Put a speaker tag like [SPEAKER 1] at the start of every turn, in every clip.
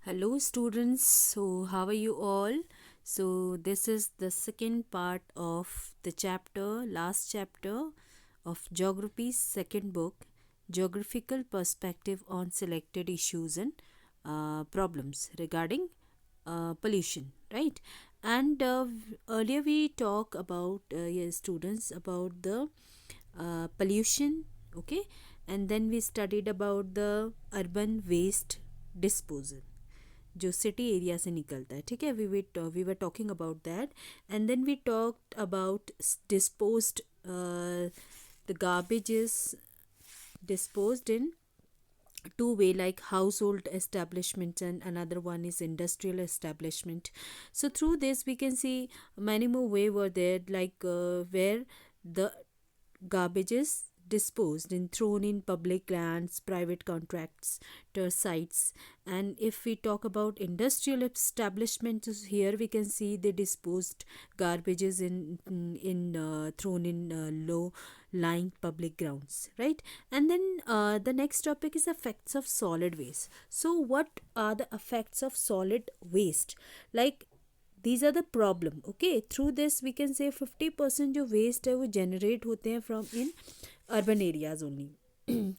[SPEAKER 1] Hello, students. So, how are you all? So, this is the second part of the last chapter of Geography's second book, Geographical Perspective on Selected Issues and Problems regarding pollution, right? And earlier we talked about, yes, students, about the pollution, okay? And then we studied about the urban waste disposal जो city area से निकलता है ठीक है we were talking about that and then we talked about disposed the garbage is disposed in two way like household establishments and another one is industrial establishment. So through this we can see many more way were there like where the garbage is disposed and thrown in public lands, private contracts, sites. And if we talk about industrial establishments, here we can see they disposed garbages in thrown in low lying public grounds, right? And then the next topic is effects of solid waste. So what are the effects of solid waste? Like these are the problem, okay? Through this we can say 50% जो waste है वो generate होते हैं from in urban areas only.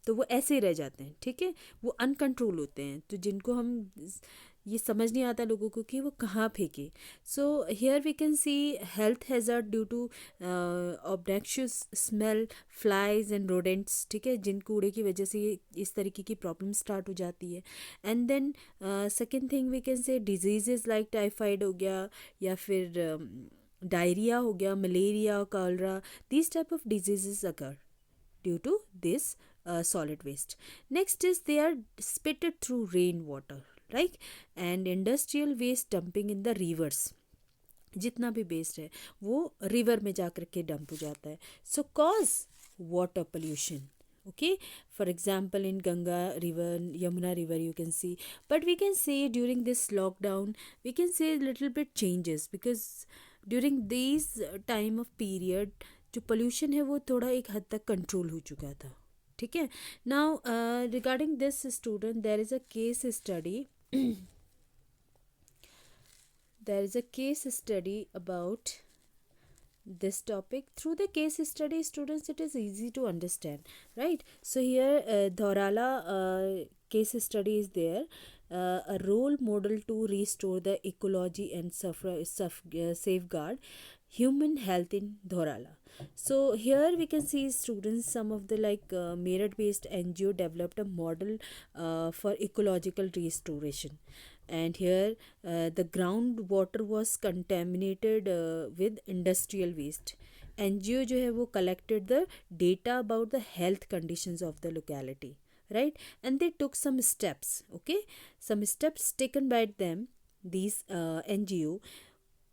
[SPEAKER 1] तो वो ऐसे ही रह जाते हैं, ठीक है, वो अनकंट्रोल होते हैं, तो जिनको हम ये समझ नहीं आता लोगों को कि वो कहाँ फेंके. So here we can see health hazard due to obnoxious smell, flies and rodents, ठीक है, जिन कूड़े की वजह से ये इस तरीके की प्रॉब्लम स्टार्ट हो जाती है. And then second thing we can say disease like typhoid हो गया या फिर डायरिया हो गया, malaria, cholera, these type of diseases occur due to this solid waste. Next is they are spitted through rainwater, right? And industrial waste dumping in the rivers. जितना भी waste है वो रिवर में जा कर के डंप हो जाता है. So cause water pollution, okay, for example in Ganga river, Yamuna river, you can see. But we can say during this lockdown we can say little bit changes because during these time of period जो pollution है वो थोड़ा एक हद तक control हो चुका था, ठीक है. Now regarding this student there is a case study there is a case study about this topic. Through the case study, students, it is easy to understand, right? So here Dhaurala case study is there, a role model to restore the ecology and safeguard human health in Dhaurala. So here we can see students, some of the like Meerut based NGO developed a model for ecological restoration. And here the groundwater was contaminated with industrial waste. NGO जो है वो collected the data about the health conditions of the locality, right? And they took some steps, okay, some steps taken by them, these NGO.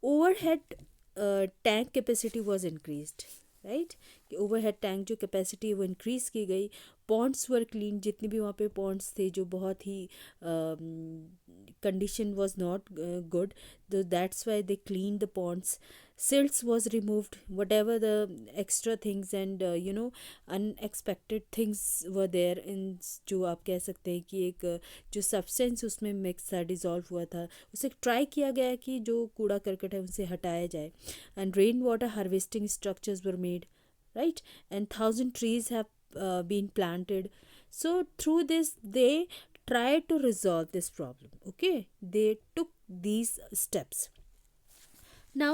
[SPEAKER 1] Overhead tank capacity was increased, right, कि overhead tank जो capacity है वो increase की गई. Pond's वर clean, जितने भी वहाँ पे पॉन्ड्स थे जो बहुत ही कंडीशन वाज नॉट गुड, तो that's why they clean the ponds. Silts was removed, whatever the extra things and unexpected things were there in, जो आप कह सकते हैं कि एक जो सब्सटेंस उसमें मिक्स था, डिज़ोल्व हुआ था, उसे ट्राई किया गया कि जो कूड़ा करकट है उनसे हटाया जाए. And rainwater harvesting structures were made, right? And 1,000 trees have been planted. So through this they tried to resolve this problem, okay, they took these steps. Now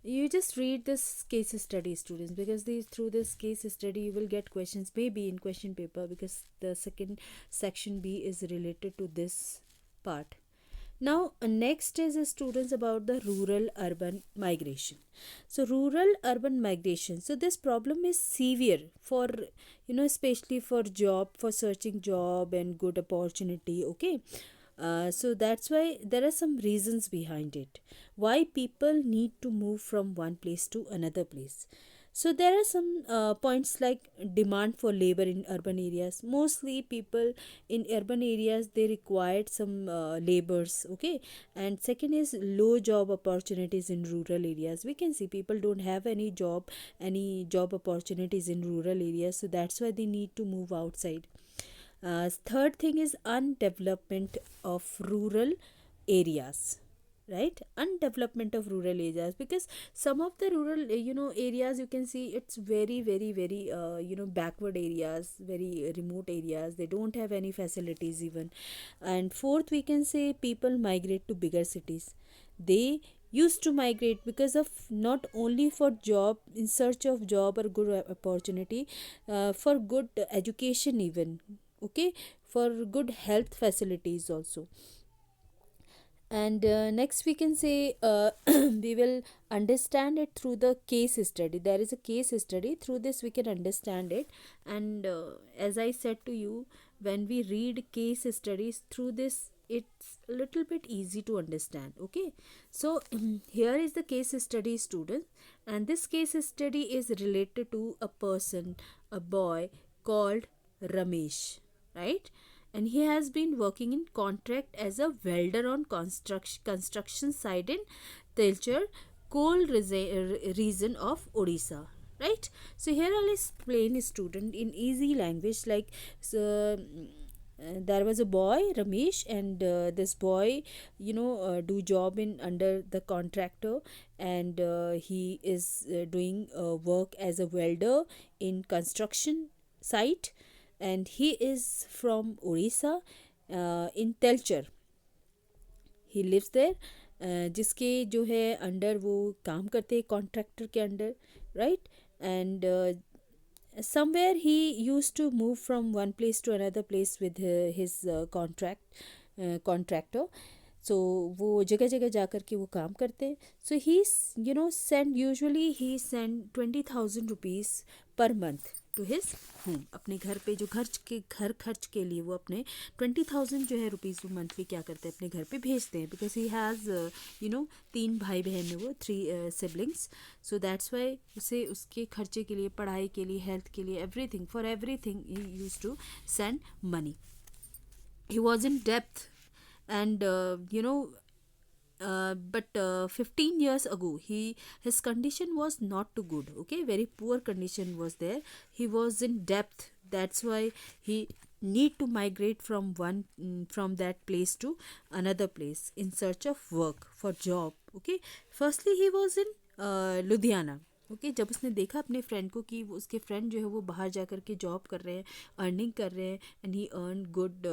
[SPEAKER 1] you just read this case study, students, because through this case study you will get questions maybe in question paper, because the second section B is related to this part. Now, next is students about the rural urban migration. So, rural urban migration. So, this problem is severe for, especially for job, for searching job and good opportunity. Okay. So that's why there are some reasons behind it. Why people need to move from one place to another place. So there are some points like demand for labor in urban areas. Mostly people in urban areas, they required some labors, okay. And second is low job opportunities in rural areas. We can see people don't have any job opportunities in rural areas, so that's why they need to move outside. Third thing is undevelopment of rural areas, right? Undevelopment of rural areas, because some of the rural areas, you can see it's very very very backward areas, very remote areas. They don't have any facilities even. And fourth, we can say people migrate to bigger cities. They used to migrate because of not only for job, in search of job or good opportunity, for good education even, okay, for good health facilities also. And next we can say, we will understand it through the case study. There is a case study, through this we can understand it. And as I said to you, when we read case studies through this, it's a little bit easy to understand, okay. So here is the case study, student. And this case study is related to a person, a boy called Ramesh, right? And he has been working in contract as a welder on construction site in Telchar, coal region of Odisha, right? So here I'll explain, student, in easy language, like, so there was a boy Ramesh, and this boy do job in under the contractor. And he is doing work as a welder in construction site. And he is from Orissa, in Telchar. He lives there, जिसके जो है under वो काम करते हैं, contractor के under, right. And somewhere he used to move from one place to another place with his contractor. So वो जगह जगह जा कर के वो काम करते हैं. So he send, usually he send 20,000 rupees per month to his home. अपने घर पे जो घर खर्च के लिए वो अपने 20,000 जो है रुपीज़ वो मंथली क्या करते हैं, अपने घर पे भेजते हैं. बिकॉज ही हैज़ 3 भाई बहन है वो, 3 सिबलिंग्स. सो दैट्स वाई उसे उसके खर्चे के लिए, पढ़ाई के लिए, हेल्थ के लिए, everything, for everything he use to send money. He was in depth. And but 15 years ago, his condition was not too good, okay, very poor condition was there. He was in depth. That's why he need to migrate from that place to another place in search of work for job, okay. Firstly he was in Ludhiana, okay. जब उसने देखा अपने friend को कि उसके friend जो है वो बाहर जा कर के जॉब कर रहे हैं, अर्निंग कर रहे हैं, and he earn good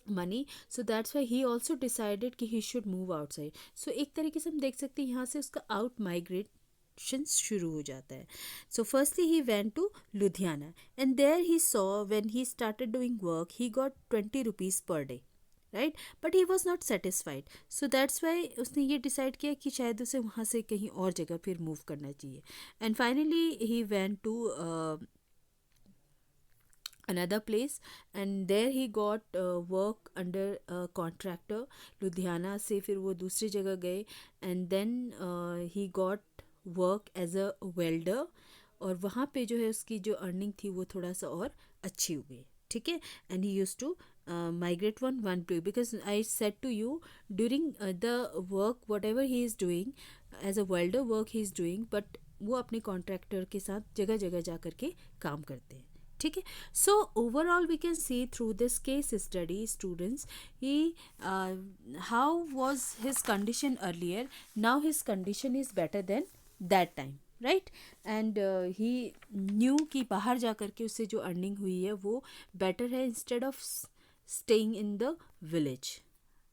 [SPEAKER 1] money. So that's why he also decided कि ही शुड मूव आउटसाइड. सो एक तरीके से हम देख सकते हैं यहाँ से उसका आउट माइग्रेशन शुरू हो जाता है. So firstly he went to Ludhiana, and there he saw, when he started doing work, he got 20 rupees per day, right. But he was not satisfied. So that's why उसने ये डिसाइड किया कि शायद उसे वहाँ से कहीं और जगह फिर मूव करना चाहिए. And finally he went to another place, and there he got work under a contractor. Ludhiana से फिर वो दूसरी जगह गए, and then he got work as a welder. और वहाँ पे जो है उसकी जो अर्निंग थी वो थोड़ा सा और अच्छी हो गई, ठीक है. and he used to migrate one place, because I said to you, during the work whatever he is doing as a welder work he is doing, but वो अपने कॉन्ट्रैक्टर के साथ जगह जगह जा कर के काम करते हैं, ठीक है. So overall we can see through this case study, students, he how was his condition earlier, now his condition is better than that time, right. And he knew कि बाहर जा कर के उससे जो अर्निंग हुई है वो बेटर है, instead of staying in the village,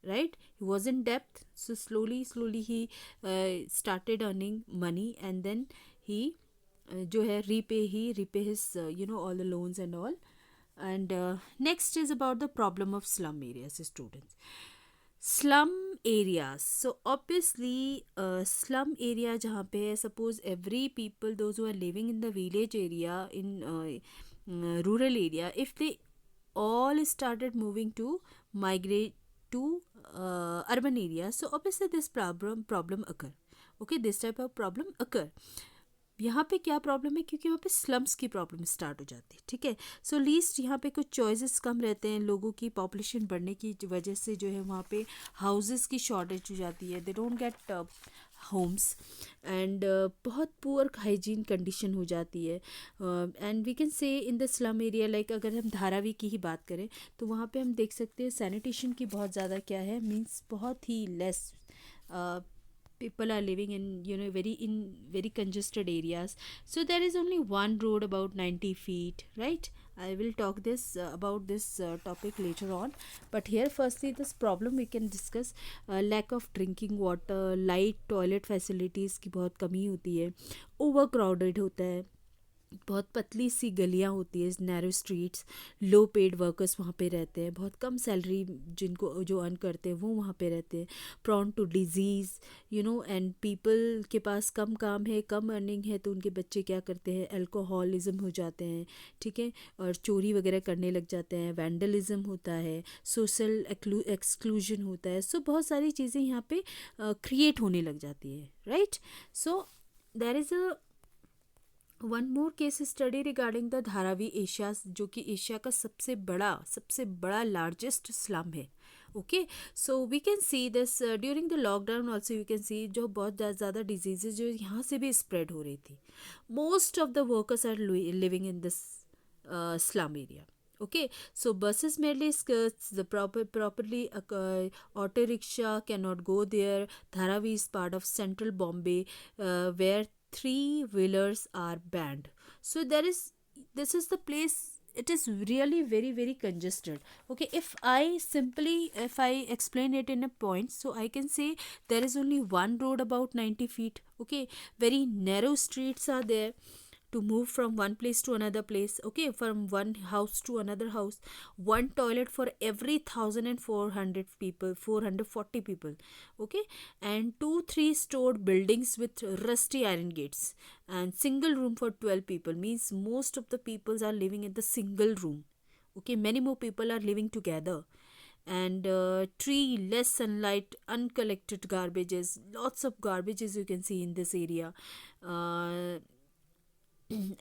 [SPEAKER 1] right. He was in depth, so slowly he started earning money, and then he जो है repay his all the loans and all. And next is about the problem of slum areas, students. Slum areas, so obviously slum area जहाँ पे है, suppose every people, those who are living in the village area, in rural area, if they all started moving to migrate to urban areas, so obviously this problem occur, okay, this type of problem occur. यहाँ पे क्या problem है, क्योंकि वहाँ पे slums की problem start हो जाती है, ठीक है. सो लीस्ट यहाँ पे कुछ चॉइसेस कम रहते हैं, लोगों की पॉपुलेशन बढ़ने की वजह से जो है वहाँ पे हाउसेस की शॉर्टेज हो जाती है. They don't get homes and बहुत पुअर हाइजीन कंडीशन हो जाती है. And we can say in the slum area, like अगर हम धारावी की ही बात करें तो वहाँ पे हम देख सकते हैं सैनिटेशन की बहुत ज़्यादा क्या है, मीन्स बहुत ही less. People are living in, very congested areas. So there is only one road about 90 feet, right? I will talk this about this topic later on, but here firstly this problem we can discuss. Lack of drinking water, light toilet facilities की बहुत कमी होती है, overcrowded होता है, बहुत पतली सी गलियाँ होती है, नैरो स्ट्रीट्स, लो पेड वर्कर्स वहाँ पे रहते हैं, बहुत कम सैलरी जिनको जो अर्न करते हैं वो वहाँ पे रहते हैं, prone to disease, and people के पास कम काम है, कम अर्निंग है, तो उनके बच्चे क्या करते हैं, अल्कोहलिज्म हो जाते हैं, ठीक है, और चोरी वगैरह करने लग जाते हैं, वैंडलिज्म होता है, सोशल एक्सक्लूजन होता है. सो बहुत सारी चीज़ें यहाँ पे क्रिएट होने लग जाती है, right. So there is a one more case study regarding the Dharavi Asia, जो कि एशिया का सबसे बड़ा लार्जेस्ट स्लम है. Okay, so we can see this during the lockdown also. You can see जो बहुत ज़्यादा डिजीजेज जो यहाँ से भी स्प्रेड हो रही थी. Most of the workers are living in this slum area. Okay, so buses merely skirts the properly auto rickshaw cannot go there. Dharavi is part of central Bombay, where three wheelers are banned. So this is the place. It is really very very congested. Okay, if I explain it in a point, so I can say there is only one road about 90 feet. Okay, very narrow streets are there to move from one place to another place. Okay, from one house to another house, one toilet for every 1400 people, 440 people. Okay, and 2-3 stored buildings with rusty iron gates, and single room for 12 people, means most of the peoples are living in the single room. Okay, many more people are living together. And tree, less sunlight, uncollected garbages, lots of garbages you can see in this area.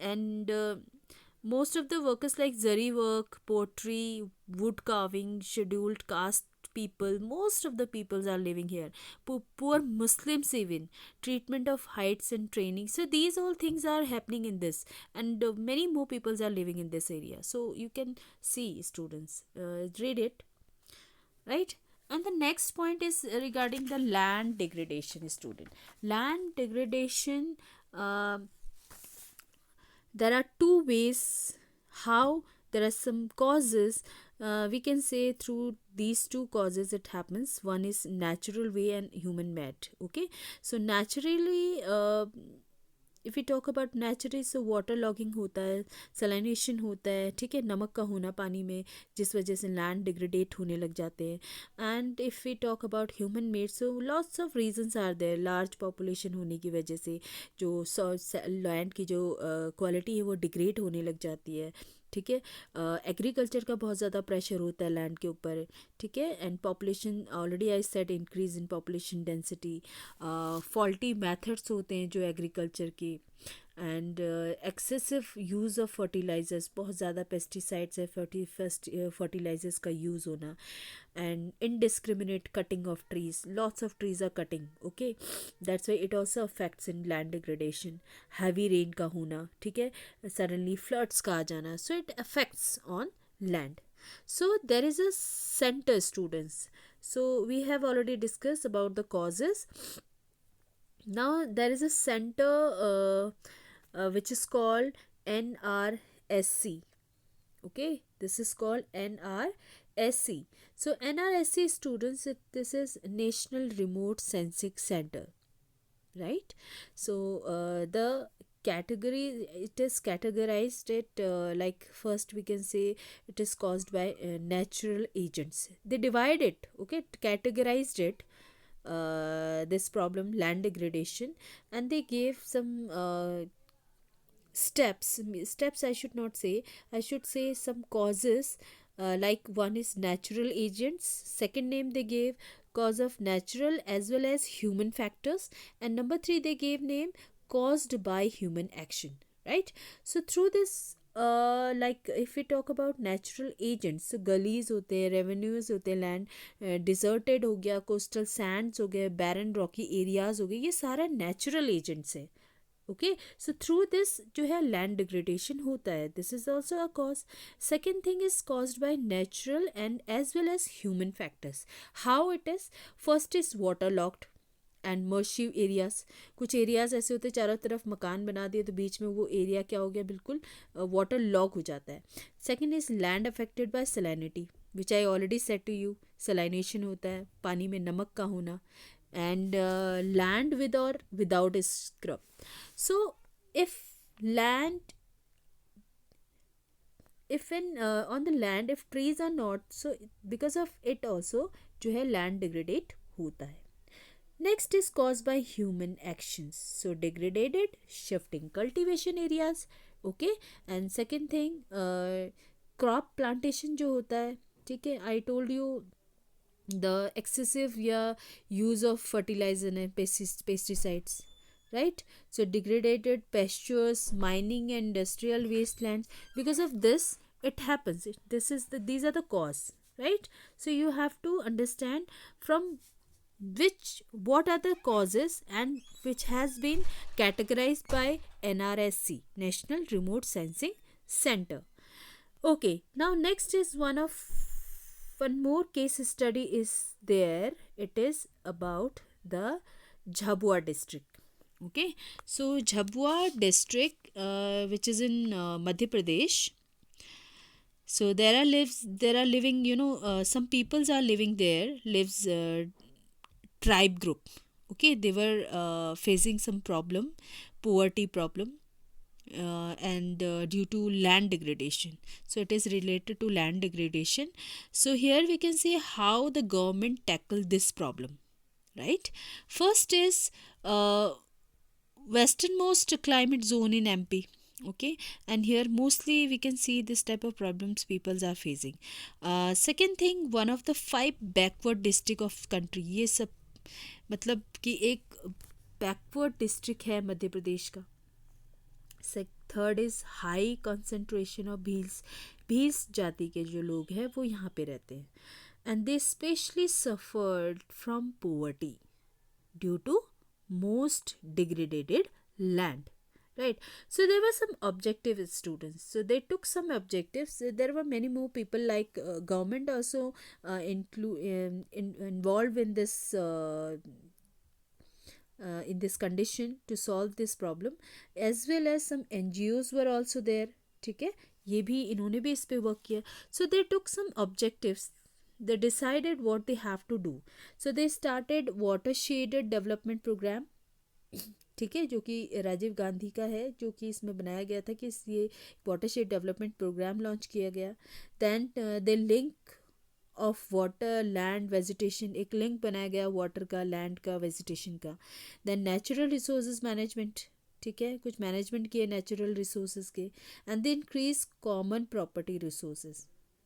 [SPEAKER 1] And most of the workers like zari work, pottery, wood carving, scheduled caste people, most of the peoples are living here. Poor Muslims even, treatment of heights and training. So these all things are happening in this, and many more peoples are living in this area. So you can see, students, read it, right. And the next point is regarding the land degradation, student. Land degradation, there are two ways how. There are some causes, we can say through these two causes it happens. One is natural way and human made. Okay, so naturally, if you talk about naturally, so water logging होता है, सलाइनेशन होता है, ठीक है, नमक का होना पानी में, जिस वजह से लैंड डिग्रेडेट होने लग जाते हैं. And if we talk about human made, so lots of reasons are there. Large population होने की वजह से जो लैंड की जो क्वालिटी है वो डिग्रेड होने लग जाती है, ठीक है. एग्रीकल्चर का बहुत ज़्यादा प्रेशर होता है लैंड के ऊपर, ठीक है. And population, already I said, increase in population density, faulty methods होते हैं जो एग्रीकल्चर के, and excessive use of fertilisers, बहुत ज़्यादा पेस्टिसाइड्स है, फर्टिलाइजर्स का यूज़ होना, and indiscriminate cutting of trees. Lots of trees are cutting. Okay, that's why it also affects in land degradation. Heavy rain का होना, ठीक है, suddenly floods का आ जाना, so it affects on land. So there is a center, students. So we have already discussed about the causes. Now there is a center which is called NRSC. Okay, this is called NRSC. So NRSC, students, this is National Remote Sensing Center, right. So the category, it is categorized it, like first we can say it is caused by natural agents. They divide it, okay, categorized it, this problem, land degradation, and they gave some steps, I should not say, I should say some causes. Like one is natural agents, second name they gave cause of natural as well as human factors, and number 3 they gave name caused by human action, right. So through this like if we talk about natural agents, gullies होते हैं, revenues होते हैं, land deserted हो गया, coastal Sands हो गए, बैरन Rocky areas हो गए, ये सारा नेचुरल एजेंट्स है. ओके, सो थ्रू दिस जो है लैंड डिग्रेडेशन होता है. This is also a cause. Second thing is caused by natural and as well as human factors. How it is? First is water locked and marshy areas. कुछ areas ऐसे होते हैं चारों तरफ मकान बना दिए तो बीच में वो एरिया क्या हो गया, बिल्कुल वाटर लॉक हो जाता है. Second is land affected by salinity, which I already said to you. Salination होता है, पानी में नमक का होना. एंड लैंड विद और without scrub. So if land if in on the land if trees are not, so because of it also जो है land degrade होता है. Next is caused by human actions, so degraded shifting cultivation areas. Okay, and second thing crop plantation जो होता है, ठीक है, I told you the excessive या use of fertilizer and pesticides, right? So degraded pastures, mining and industrial wastelands, because of this it happens. This is these are the cause, right? So you have to understand from what are the causes, and which has been categorized by NRSC, National Remote Sensing Center. Okay, now next is one more case study is there. It is about the Jhabua district. Okay, so Jhabua district, which is in Madhya Pradesh. So there are living, some peoples are living there, lives tribe group. Okay, they were facing some problem, poverty problem, and due to land degradation. So it is related to land degradation. So here we can see how the government tackled this problem, right? First is westernmost climate zone in MP. Okay, and here mostly we can see this type of problems peoples are facing. Second thing, one of the 5 backward district of country, ये सब मतलब कि एक backward district है मध्य प्रदेश का. Third is high concentration of Bhils जाति के जो लोग हैं वो यहाँ पे रहते हैं, and they specially suffered from poverty due to most degraded land, right? So there were some objective students, so they took some objectives. There were many more people like government also involved in this condition to solve this problem, as well as some NGOs were also there. ठीक है, ये भी इन्होंने भी इस पे work किया. So they took some objectives, they decided what they have to do. So they started watershed development program. ठीक है, जो कि राजीव गांधी का है, जो कि इसमें बनाया गया था कि ये वाटरशेड डेवलपमेंट प्रोग्राम लॉन्च किया गया. Then the link of water land vegetation, एक लिंक बनाया गया वाटर का, लैंड का, वेजिटेशन का. देन नेचुरल रिसोर्सेज मैनेजमेंट, ठीक है, कुछ मैनेजमेंट किए नेचुरल रिसोर्सेज के. And they increase common property resources.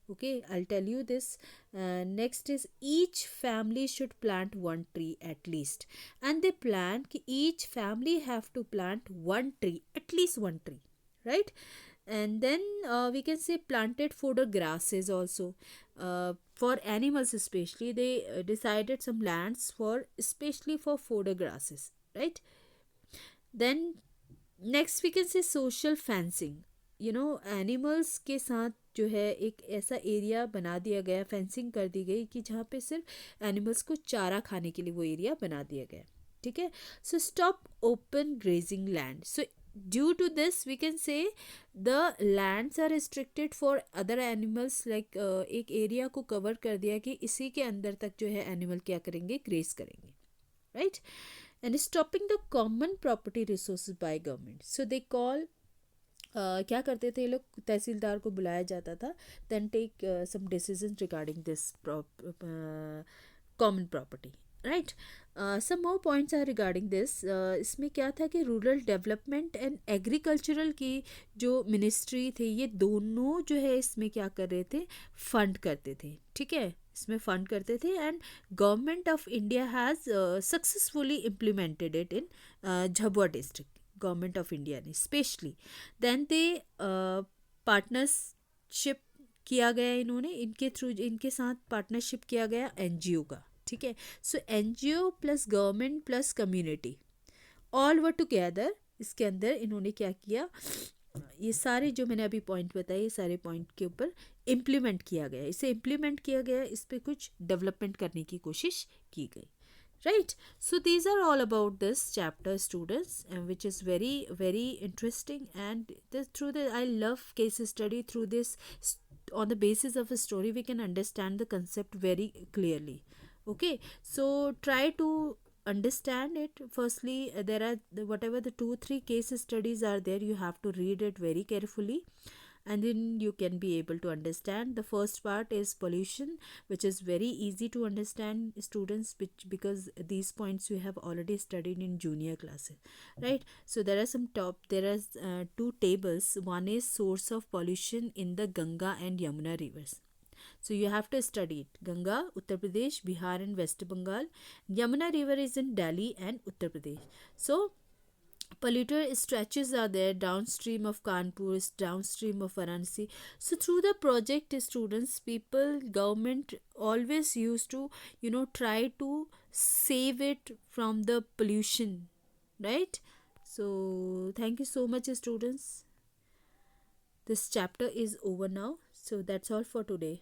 [SPEAKER 1] Okay, I'll tell you this. Next is each family should plant one tree at least, and they plan ki each family have to plant one tree, at least one tree, right? And then we can say planted fodder grasses also for animals. Especially they decided some lands for especially for fodder grasses, right? Then next we can say social fencing. Animals के साथ जो है एक ऐसा area बना दिया गया, fencing कर दी गई कि जहाँ पे सिर्फ एनिमल्स को चारा खाने के लिए वो एरिया बना दिया गया. ठीक है, so stop open grazing land. So due to this we can say the lands are restricted for other animals. Like एक एरिया को कवर कर दिया कि इसी के अंदर तक जो है एनिमल क्या करेंगे, ग्रेज करेंगे, right? And stopping the common property resources by government. So they call क्या करते थे ये लोग, तहसीलदार को बुलाया जाता था, then take some decision regarding this common property, right? Some more points are regarding this. इसमें क्या था कि रूरल डेवलपमेंट एंड एग्रीकल्चरल की जो मिनिस्ट्री थी, ये दोनों जो है इसमें क्या कर रहे थे, फंड करते थे. ठीक है, इसमें फंड करते थे. And government of India has successfully implemented it in Jhabua district. Government of India ने स्पेशली. देन दे पार्टनरशिप किया गया, इन्होंने इनके थ्रू इनके साथ पार्टनरशिप किया गया एनजीओ का, ठीक है। So NGO plus government plus community all work together, इसके अंदर इन्होंने क्या किया, ये सारे जो मैंने अभी पॉइंट बताए, ये सारे पॉइंट के ऊपर इम्प्लीमेंट किया गया, इसे इम्प्लीमेंट किया गया, इस पर कुछ डेवलपमेंट करने की कोशिश की गई, right? So these are all about this chapter, students, and which is very very interesting, and through the I love case study. Through this, on the basis of a story, we can understand the concept very clearly. Okay, so try to understand it. Firstly, there are whatever the 2 3 case studies are there, you have to read it very carefully, and then you can be able to understand. The first part is pollution, which is very easy to understand, students, because these points you have already studied in junior classes, right? So there are two tables. One is source of pollution in the Ganga and Yamuna rivers, so you have to study it. Ganga, Uttar Pradesh, Bihar and West Bengal. Yamuna river is in Delhi and Uttar Pradesh. So polluter stretches are there downstream of Kanpur, downstream of Varanasi. So through the project, students, people, government always used to, try to save it from the pollution, right? So thank you so much, students. This chapter is over now. So that's all for today.